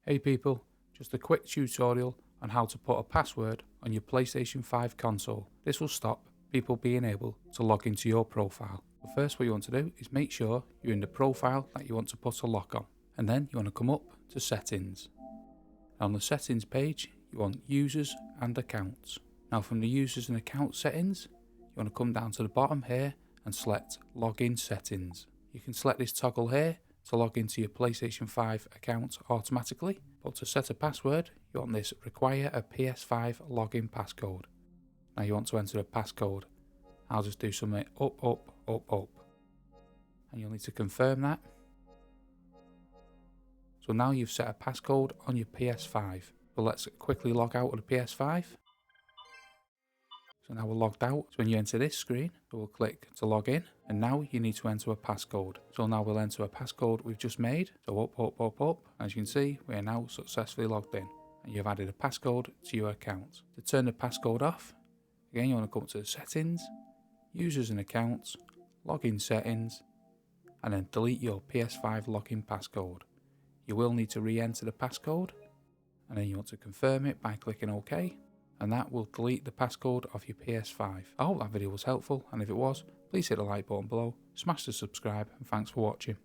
Hey people, just a quick tutorial on how to put a password on your PlayStation 5 console. This will stop people being able to log into your profile. But first, what you want to do is make sure you're in the profile that you want to put a lock on. And then you want to come up to settings. On the settings page, you want users and accounts. Now from the users and account settings, you want to come down to the bottom here and select login settings. You can select this toggle here to log into your PlayStation 5 account automatically, but to set a password you want this require a PS5 login passcode. Now you want to enter a passcode. I'll just do something up, and you'll need to confirm that. So now you've set a passcode on your PS5. But let's quickly log out of the PS5. So now we're logged out. So when you enter this screen, we'll click to log in, and now you need to enter a passcode. So now we'll enter a passcode we've just made. So up. As you can see, we are now successfully logged in, and you've added a passcode to your account. To turn the passcode off, again you want to come to the settings, users and accounts, login settings, and then delete your PS5 login passcode. You will need to re-enter the passcode, and then you want to confirm it by clicking OK. And that will delete the passcode of your PS5. I hope that video was helpful, and if it was, please hit the like button below, smash the subscribe, and thanks for watching.